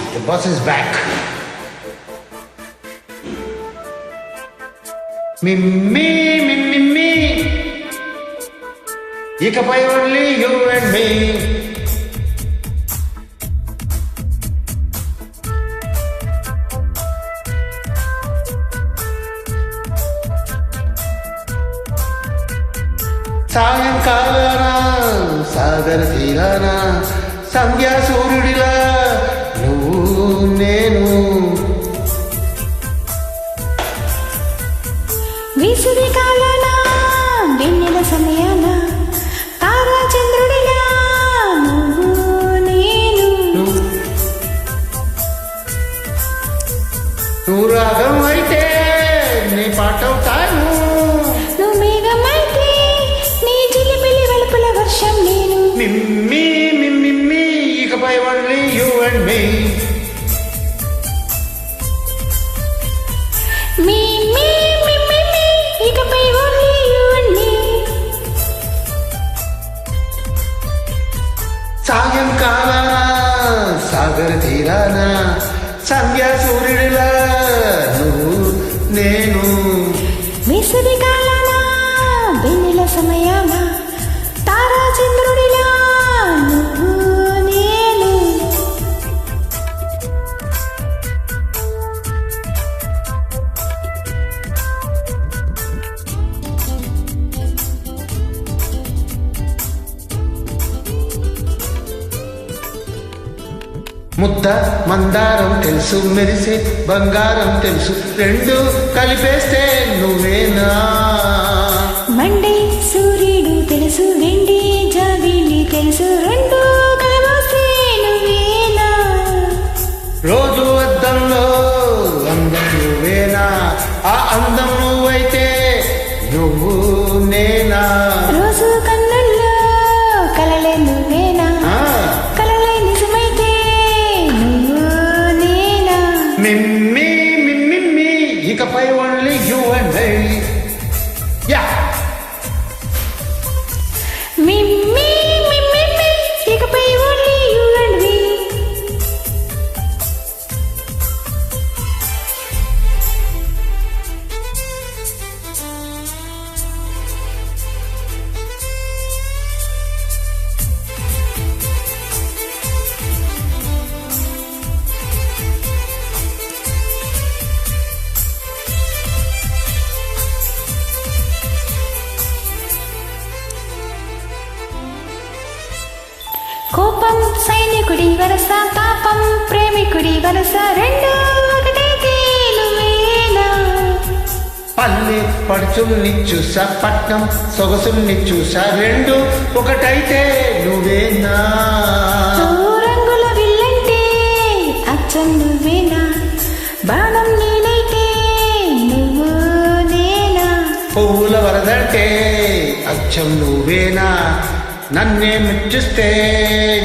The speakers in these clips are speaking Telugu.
The bus is back. Me, ఇకపై only you and me. సాయంకాలాన సాగర తీరాన సంధ్యా సూర్యుడిలా నువ్వు నేను వేసవి కాలాన వెన్నెల సమయాన తారా చంద్రుడిలా నువ్వు నేను నువ్వు రాగం అయితే నీ పాటవుతాను నువ్వు మేఘమైతే నీ జిలిబిలి వెలుపుల వర్షం నేను మిమ్మి ఇకపై only you and me. మీ ఇకపై only you and me. సాయంకాలాన సాగర తీరాన సంధ్యా సూర్యుడిలా నువ్వు నేను వేసవి కాలాన వెన్నెల సమయాన తారా చంద్రుడిలా నువ్వు నేను ముద్ద మందారం తెలుసు మెరిసే బంగారం తెలుసు రెండు కలిపేస్తే నువ్వేనా మండే సూర్యుడు తెలుసు వెండి జాబిలి తెలుసు రెండు కలవస్తే నువ్వేనా రోజు అద్దంలో అందం నువ్వేనా ఆ అందం నువ్వైతే నువ్వు నేనా రోజు కన్నుల్లో కలలే నువ్వేనా కలలే నిజమైతే నువ్వు నేనా మిమ్మి ఇకపై only you and me. Yeah. మిమ్మి ఇకపై only you and me. కోపం సైనికుడి వరస తాపం ప్రేమికుడి వరస రెండు ఒకటైతే నువ్వేనా పల్లె పడుచుల్ని చూసా పట్నం సొగసుల్ని చూసా రెండు ఒకటైతే నువ్వేనా రంగుల విల్లంటే అచ్చం నువ్వేనా బాణం నేనైతే నువ్వు నేనా పువ్వుల వరదంటే అచ్చం నువ్వేనా నన్నే మెచ్చిస్తే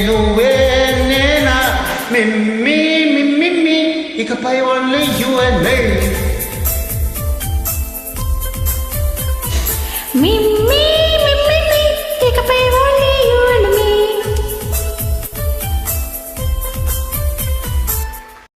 నువ్వే నేనా మిమ్మి ఇకపై only you and me.